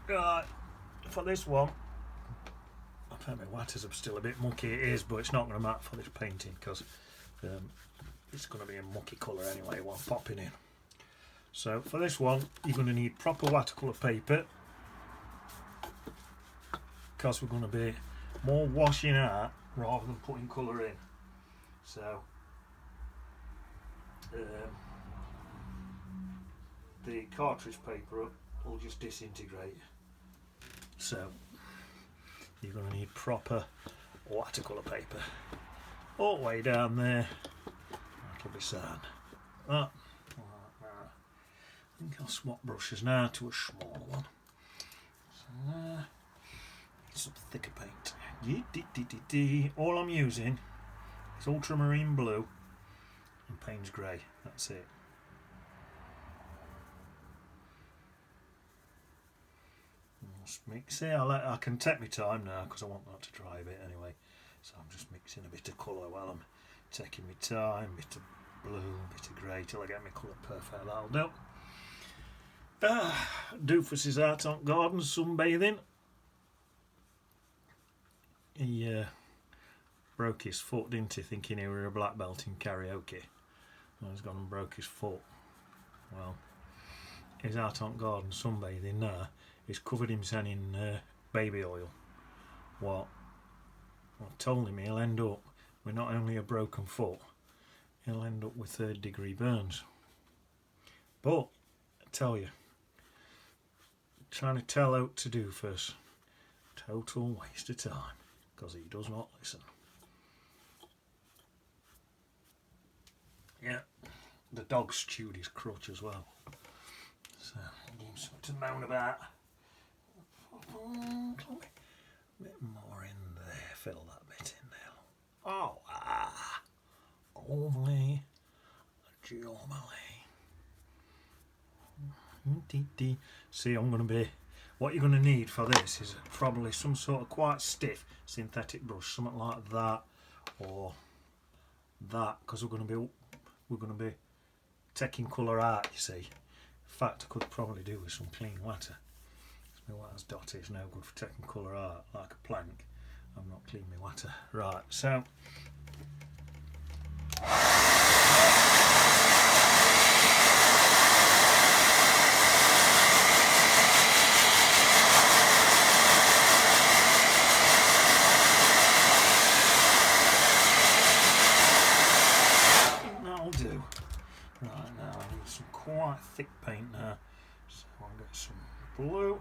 Right, for this one, I think my waters are still a bit mucky. It is, but it's not going to matter for this painting because it's going to be a mucky colour anyway while popping in. So for this one, you're going to need proper watercolour paper because we're going to be more washing out rather than putting colour in. So the cartridge paper will just disintegrate. So you're going to need proper watercolour paper all the way down there. That'll be sad. That. I think I'll swap brushes now to a smaller one. So some thicker paint. All I'm using is ultramarine blue and Payne's grey. That's it. Just mix it. I can take my time now because I want that to dry a bit anyway. So I'm just mixing a bit of colour while I'm taking my time. Bit of blue, bit of grey till I get my colour perfect. That'll do. Doofus's out on garden sunbathing. He broke his foot, didn't he, thinking he were a black belt in karaoke. And he's gone and broke his foot. Well, he's out on garden sunbathing now. He's covered himself in baby oil. What? I told him he'll end up with not only a broken foot, he'll end up with 3rd degree burns. But I tell you, trying to tell out to do first, total waste of time because he does not listen. Yeah, the dog's chewed his crutch as well, so give him something to moan about. A bit more in there, fill that bit in there. Oh, lovely, jolly. See, I'm going to be. What you're going to need for this is probably some sort of quite stiff synthetic brush, something like that, or that, because we're going to be taking colour out. You see, in fact, I could probably do with some clean water. My water's dotty, it's no good for taking colour out like a plank. I'm not clean my water. Right, so that'll do. Right, now I need some quite thick paint now. So I'll get some blue.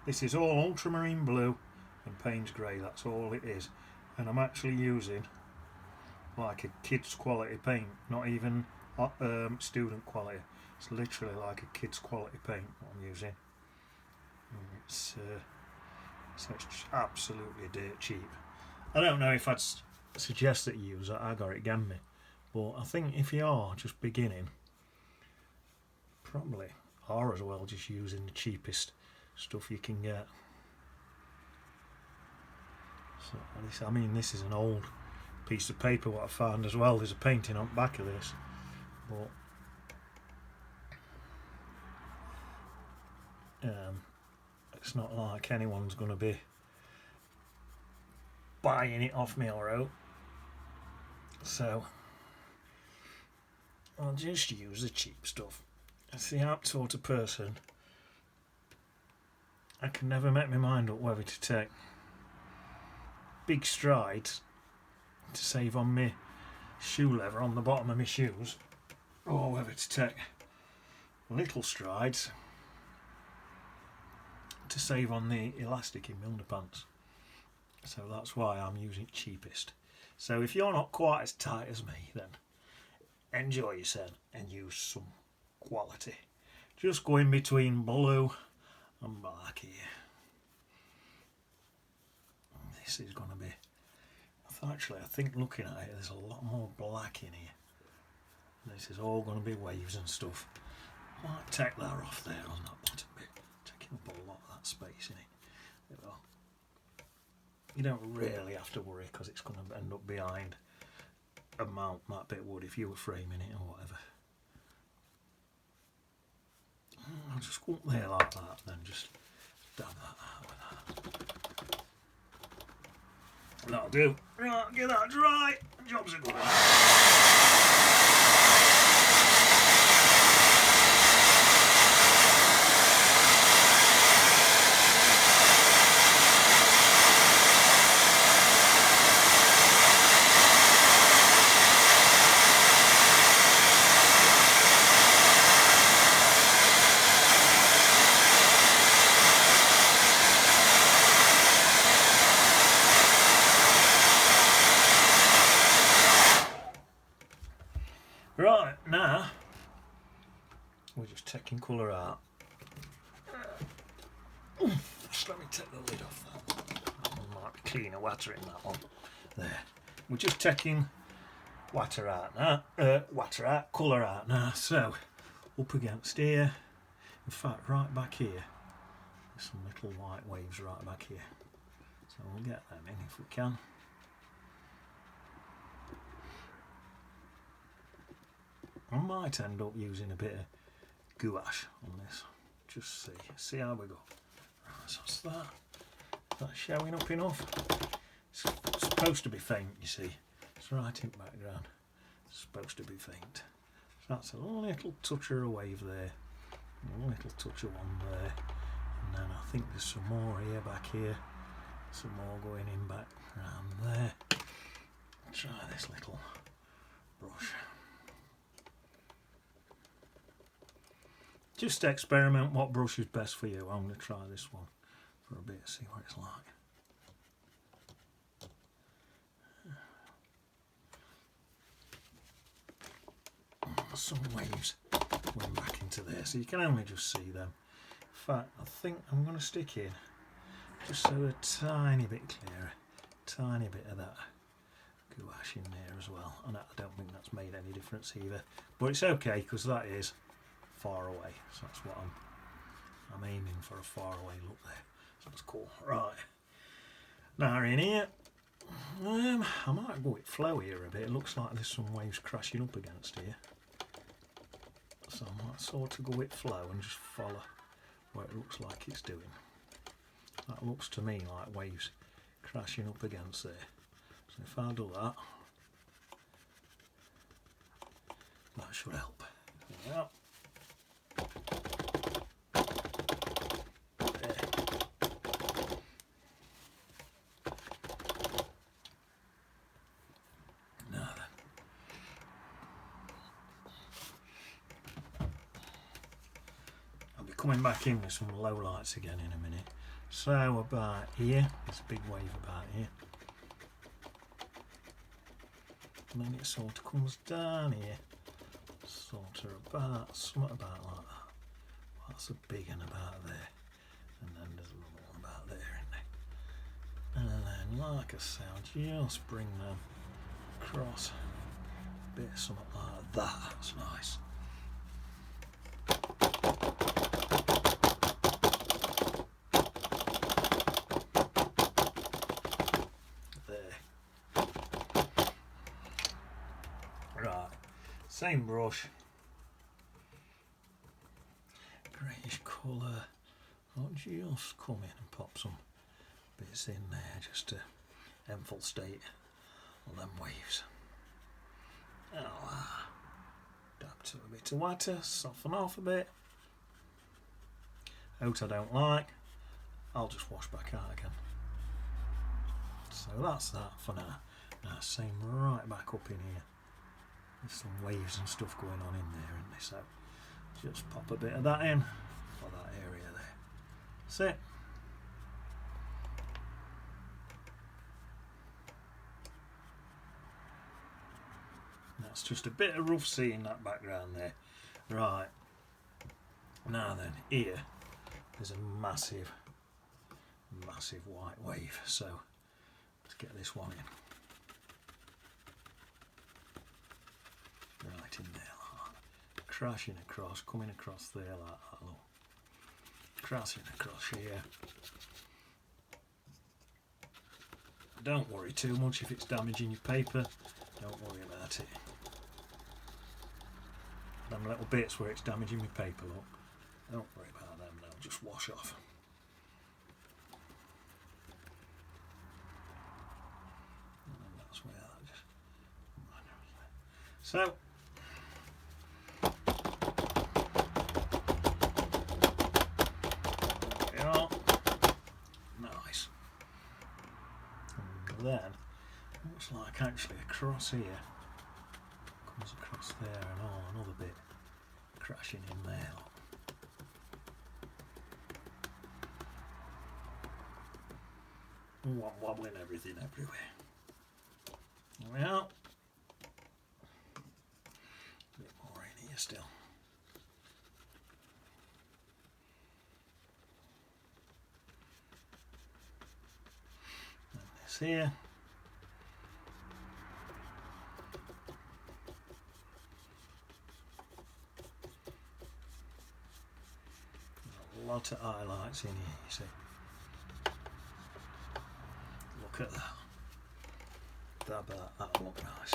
This is all ultramarine blue and Payne's grey, that's all it is. And I'm actually using like a kid's quality paint, not even student quality. It's literally like a kid's quality paint I'm using. And it's absolutely dirt cheap. I don't know if I'd suggest that you use that Agoric Gamby, but I think if you are just beginning, probably are as well just using the cheapest stuff you can get. So this is an old piece of paper what I found as well. There's a painting on the back of this, but it's not like anyone's going to be buying it off me or out, so I'll just use the cheap stuff. That's the sort of person I can never make my mind up whether to take big strides to save on my shoe leather on the bottom of my shoes, or whether to take little strides to save on the elastic in my underpants. So that's why I'm using cheapest. So if you're not quite as tight as me, then enjoy yourself and use some quality. Just go in between blue and black here. This is going to be, actually I think looking at it there's a lot more black in here. This is all going to be waves and stuff. I might take that off there on that bottom bit, taking up a lot of that space in it. You don't really have to worry because it's going to end up behind a mount, that bit would, if you were framing it or whatever. I'll just go up there like that, then just dab that out with that. That'll do. Right, get that dry. Job's a good one. Right, now we're just taking colour out. Just let me take the lid off that one. That one might be cleaner water in that one. There. We're just taking water out now. Colour out now. So, up against here. In fact, right back here. There's some little white waves right back here. So we'll get them in if we can. I might end up using a bit of gouache on this. Just see how we go. Right, so that's that. Is that showing up enough? It's supposed to be faint, you see. It's right in the background. It's supposed to be faint. So that's a little touch of a wave there. A little touch of one there. And then I think there's some more here, back here. Some more going in back around there. Try this little brush. Just experiment what brush is best for you. I'm going to try this one for a bit, see what it's like. Some waves went back into there, so you can only just see them. In fact, I think I'm going to stick in just so a tiny bit clearer, tiny bit of that gouache in there as well. And I don't think that's made any difference either, but it's okay because that is far away, so that's what I'm aiming for, a far away look there. So that's cool. Right, now in here, I might go with flow here a bit. It looks like there's some waves crashing up against here, so I might sort of go with flow and just follow what it looks like it's doing. That looks to me like waves crashing up against there. So if I do that, that should help. Yep. Coming back in with some low lights again in a minute. So about here, there's a big wave about here. And then it sort of comes down here. Sort of about, something about like that. That's a big one about there. And then there's a little one about there, isn't there? And then, like I say, I'll just bring them across. A bit of something like that. That's nice. Same brush, greyish colour. I'll just come in and pop some bits in there just to infiltrate on them waves. Dab to a bit of water, soften off a bit. Out I don't like, I'll just wash back out again. So that's that for now. Now same right back up in here. There's some waves and stuff going on in there, isn't there? So just pop a bit of that in for that area there. That's it. That's just a bit of rough sea in that background there. Right. Now then, here there's a massive white wave. So let's get this one in. Right in there, like that. Crashing across, coming across there like that, look. Crashing across here. Don't worry too much if it's damaging your paper, don't worry about it. Them little bits where it's damaging my paper, look, don't worry about them, they'll just wash off. So there we are. Nice. And then looks like actually across here comes across there and another bit crashing in there. Wobbling everything everywhere. Well, a bit more in here still. And this here. There's a lot of highlights in here, you see. Look at that. That'll look nice.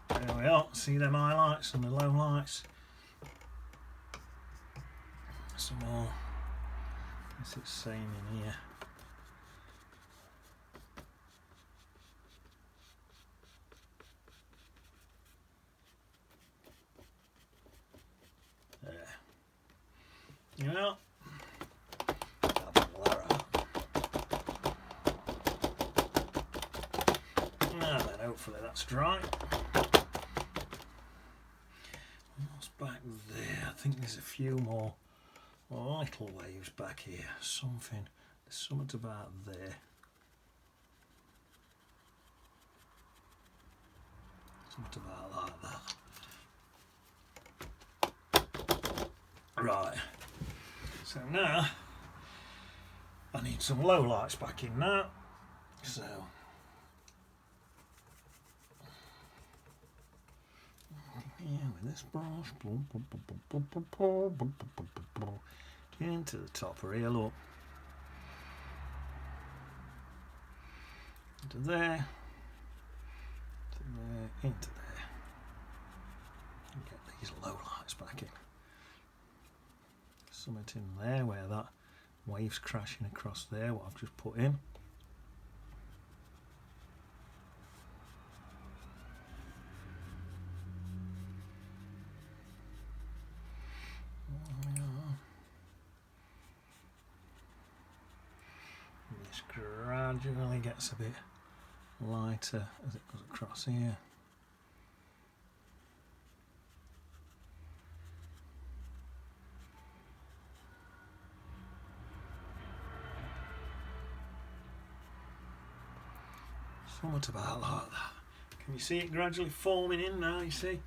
There we are. See them highlights and the low lights. Some more. What's it saying in here? There. You know. Hopefully that's dry. What's back there? I think there's a few more little waves back here. There's something about there. Something about like that. Right. So now I need some low lights back in now. So yeah, with this brush, into the top here, look. Into there, into there. And get these low lights back in. Something in there where that wave's crashing across there, what I've just put in. This gradually gets a bit lighter as it goes across here. Somewhat about like that. Can you see it gradually forming in now, you see?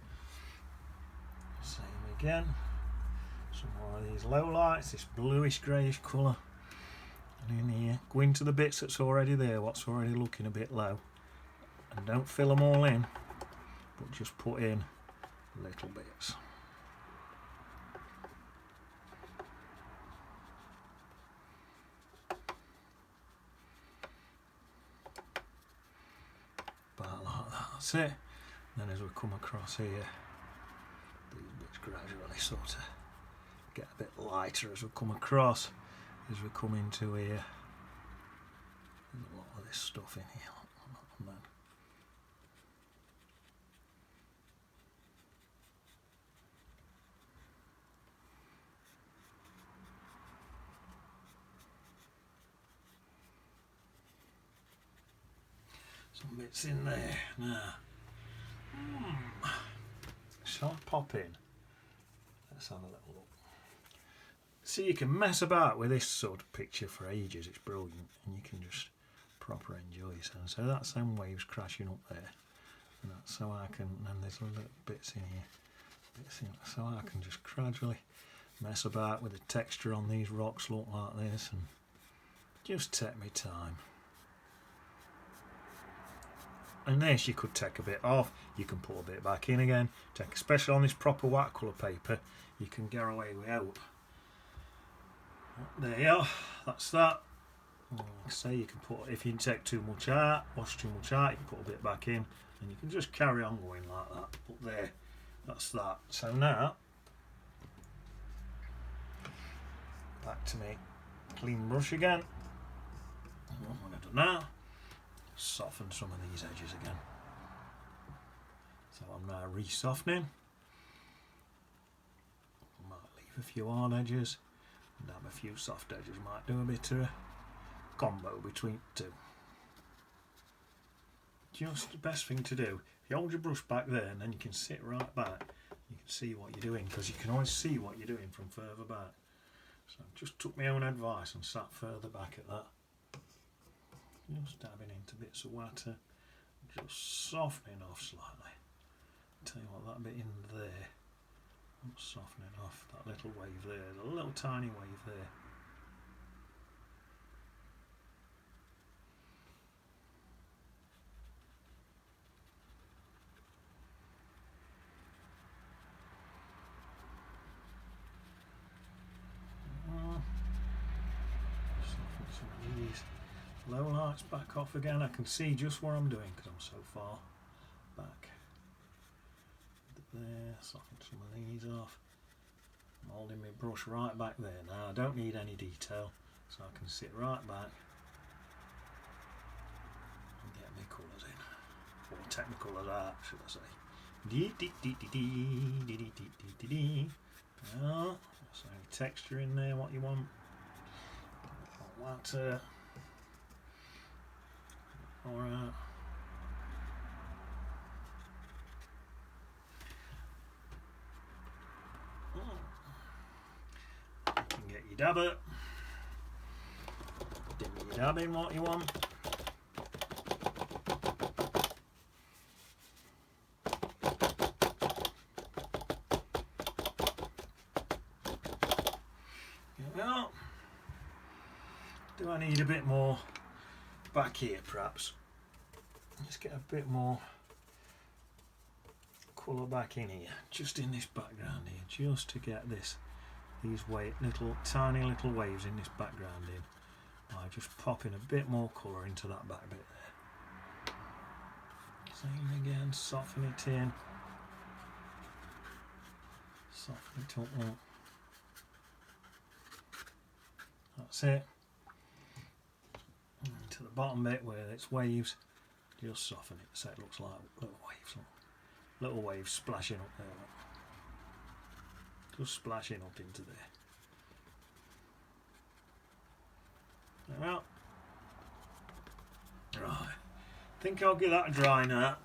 Same again. Some more of these low lights, this bluish greyish colour. And in here, go into the bits that's already there, what's already looking a bit low. And don't fill them all in, but just put in little bits. About like that, that's it. And then as we come across here, these bits gradually sort of get a bit lighter as we come across. As we come into here, there's a lot of this stuff in here. And then some bits in there now. Shall I pop in? Let's have a little look. See, you can mess about with this sort of picture for ages. It's brilliant, and you can just proper enjoy yourself. So that's them waves crashing up there, and that's how I can. And there's little bits in here, so I can just gradually mess about with the texture on these rocks. Look like this, and just take my time. And this you could take a bit off, you can put a bit back in again. Especially on this proper watercolour paper, you can get away without. There you are, that's that. Like I say, you can put, if you take too much out, wash too much out, you can put a bit back in, and you can just carry on going like that. But there, that's that. So now, back to me clean brush again. And what I'm going to do now, soften some of these edges again. So I'm now re-softening. Might leave a few hard edges and have a few soft edges. Might do a bit of a combo between the two. Just the best thing to do. If you hold your brush back there and then you can sit right back, you can see what you're doing, because you can always see what you're doing from further back. So I just took my own advice and sat further back at that. Just dabbing into bits of water, just softening off slightly. Tell you what, that bit in there, I'm softening off that little wave there, the little tiny wave there. Soften some of these low lights back off again. I can see just what I'm doing because I'm so far back. There, soften some of these off. I'm holding my brush right back there now. I don't need any detail, so I can sit right back and get my colours in, or take my colours out, should I say. Yeah, so any texture in there, what you want. Water. Alright. You can get your dabber. Dip your dab in what you want. Well, do I need a bit more back here perhaps? Let's get a bit more colour back in here, just in this background here, just to get these tiny little waves in this background in, by just popping a bit more colour into that back bit there. Same again, soften it in, soften it up more. That's it. And to the bottom bit where it's waves, just soften it so it looks like little waves splashing up there. Just splashing up into there. Well, right. I think I'll give that a dry now.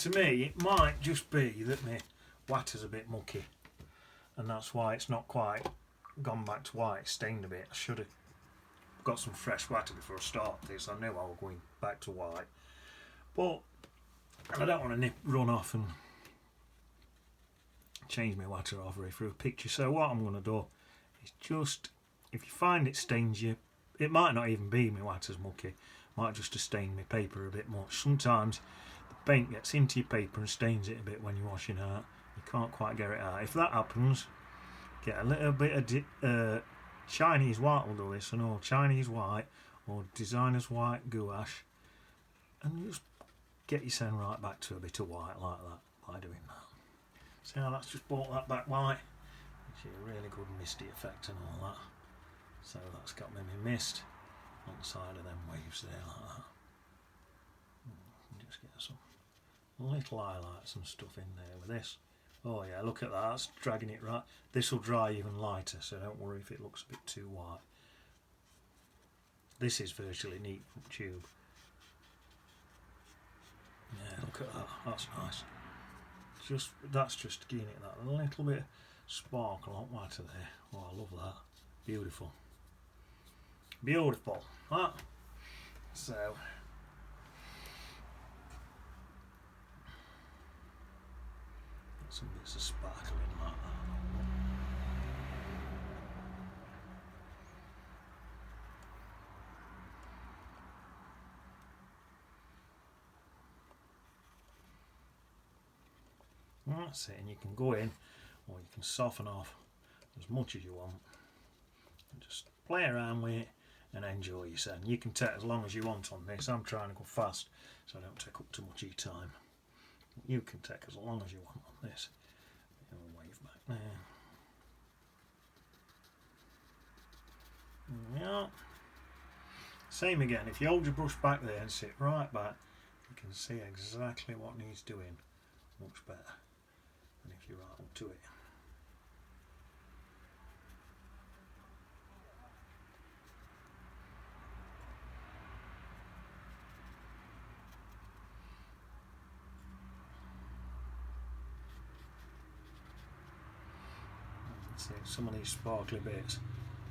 To me, it might just be that my water's a bit mucky, and that's why it's not quite gone back to white. It's stained a bit. I should have got some fresh water before I start this. I knew I was going back to white, but I don't want to run off and change my water halfway through a picture. So what I'm going to do is just, if you find it stains you, it might not even be my water's mucky. It might just have stained my paper a bit much. Sometimes paint gets into your paper and stains it a bit when you're washing out. You can't quite get it out. If that happens, get a little bit of Chinese white will do this, an old Chinese white or designer's white gouache, and just get your sand right back to a bit of white like that by doing that. See how that's just brought that back white? Gives you a really good misty effect and all that. So that's got me my mist on the side of them waves there like that. Just get some little highlights and stuff in there with this. Oh yeah, look at that, that's dragging it right. This will dry even lighter, so don't worry if it looks a bit too white. This is virtually neat from tube. Yeah, look at that, that's nice. That's just giving it that little bit of sparkle on water there. Oh, I love that. Beautiful. Beautiful. Right. So some bits of sparkling like that. That's it, and you can go in or you can soften off as much as you want and just play around with it and enjoy yourself. You can take as long as you want on this. I'm trying to go fast so I don't take up too much of your time. You can take as long as you want on this. Wave back there. Yeah. Same again, if you hold your brush back there and sit right back, you can see exactly what needs doing much better than if you're right up to it. See, some of these sparkly bits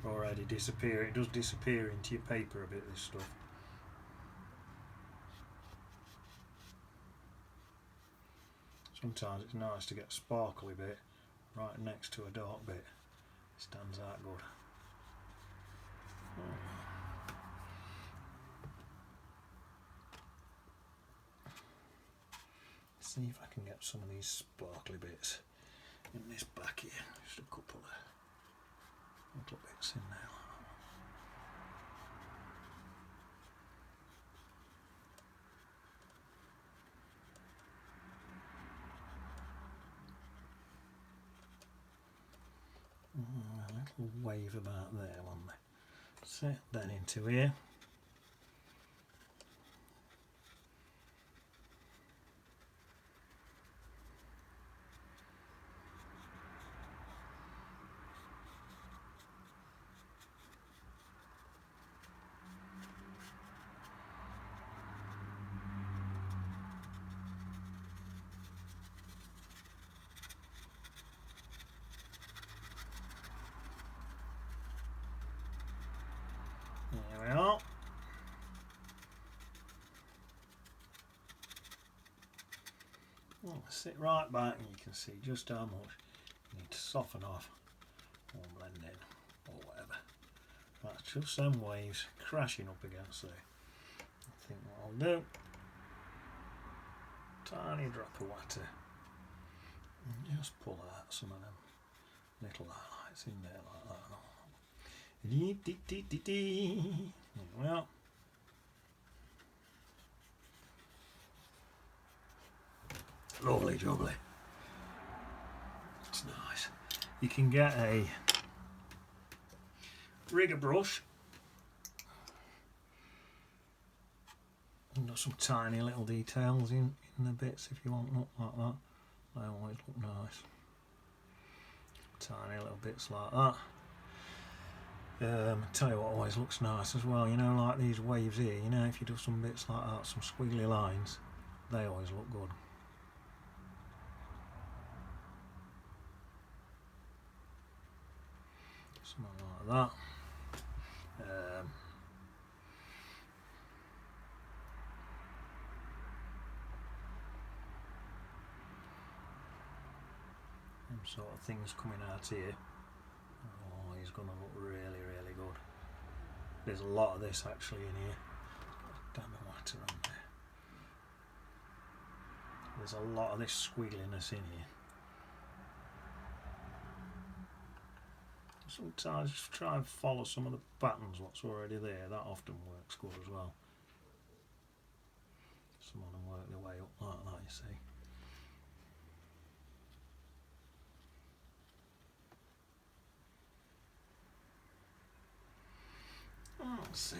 already disappear. It does disappear into your paper a bit, this stuff. Sometimes it's nice to get a sparkly bit right next to a dark bit. It stands out good. See if I can get some of these sparkly bits in this back here. Just a couple of little bits in there. A little wave about there, one there. Set that into here. There we are. Sit right back and you can see just how much you need to soften off or blend in or whatever. That's just them waves crashing up against there. I think what I'll do, tiny drop of water and just pull out some of them little highlights in there like that. Well, lovely jubbly. It's nice. You can get a rigger brush and got some tiny little details in the bits if you want look like that. They always look nice. Tiny little bits like that. Tell you what always looks nice as well, you know, like these waves here, you know, if you do some bits like that, some squiggly lines, they always look good. Something like that. Them sort of things coming out here. Oh, he's going to look really, really good. There's a lot of this actually in here. Damn the water on there. There's a lot of this squiggliness in here. Sometimes just try and follow some of the patterns what's already there. That often works good as well. Some of them work their way up like that, you see. That's it.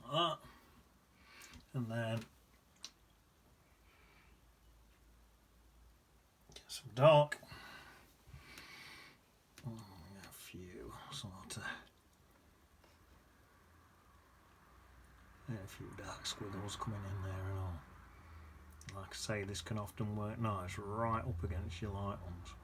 Like that. And then get some dark. A few sort of. A few dark squiggles coming in there and all. Like I say, this can often work nice right up against your light ones.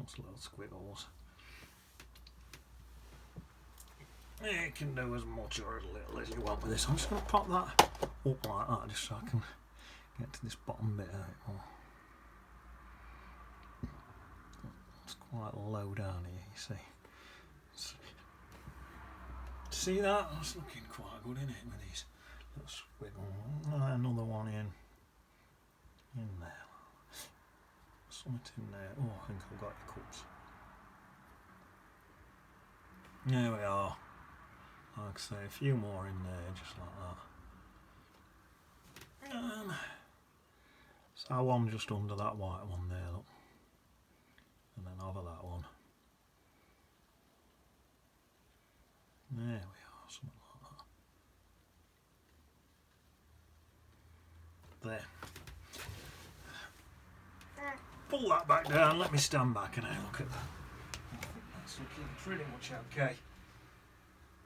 It's little squiggles. You can do as much or as little as you want with this. I'm just going to pop that up like that just so I can get to this bottom bit of it more. It's quite low down here, you see. See that? That's looking quite good, isn't it, with these little squiggle. Another one in there. Something in there. Oh, I think I've got your cups. There we are. Like I say, a few more in there, just like that. So one just under that white one there, look. And then over that one. There we are, something like that. There. Pull that back down, let me stand back and have a look at that. I think that's looking pretty much okay.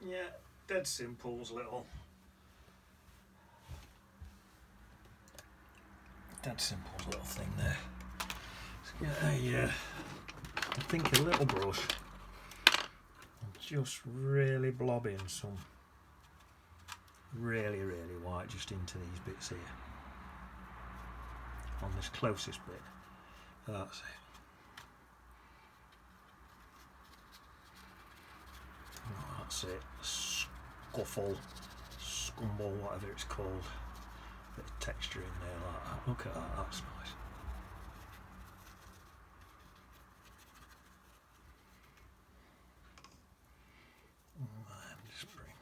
Yeah, dead simple's little. Dead simple's little thing there. Let's get I think a little brush. Just really blob in some really white just into these bits here. On this closest bit. That's it. Oh, that's it. Scuffle, scumble, whatever it's called. Bit of texture in there like that. Look at that, that's nice. And just bring.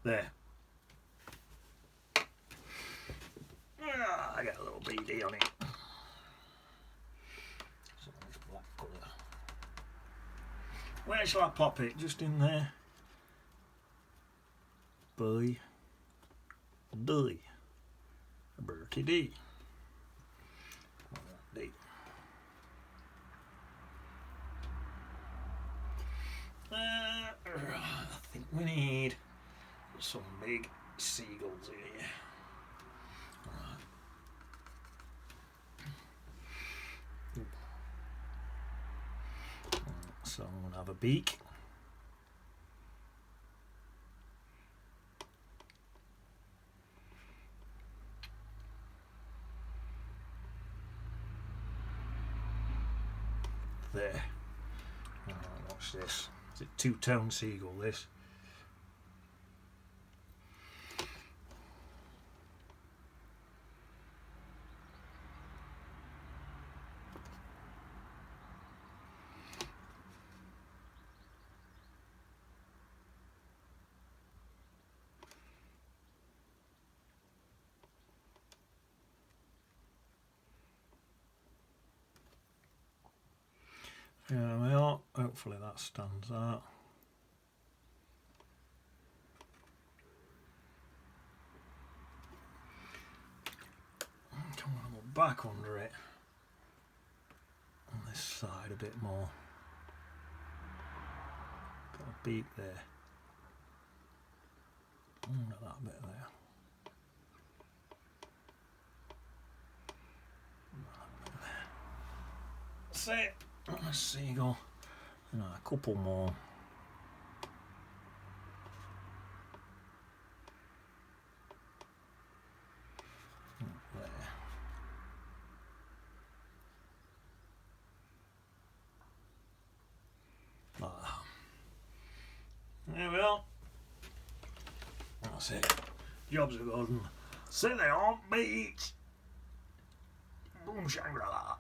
There. I got a little BD on it. Some of this black colour. Where shall I pop it? Just in there. Boy. D. Bertie D. D. I think we need some big seagulls in here. Alright. So I'm going to have a beak. There. Watch this. It's a two-tone seagull, this. There we are. Hopefully that stands out. Come on, look back under it. On this side a bit more. Got a beak there. Under that bit there. That's it. A seagull. And a couple more. There. Like that. There we are. That's it. Jobs are good. See they on beach. Boom Shangri-La.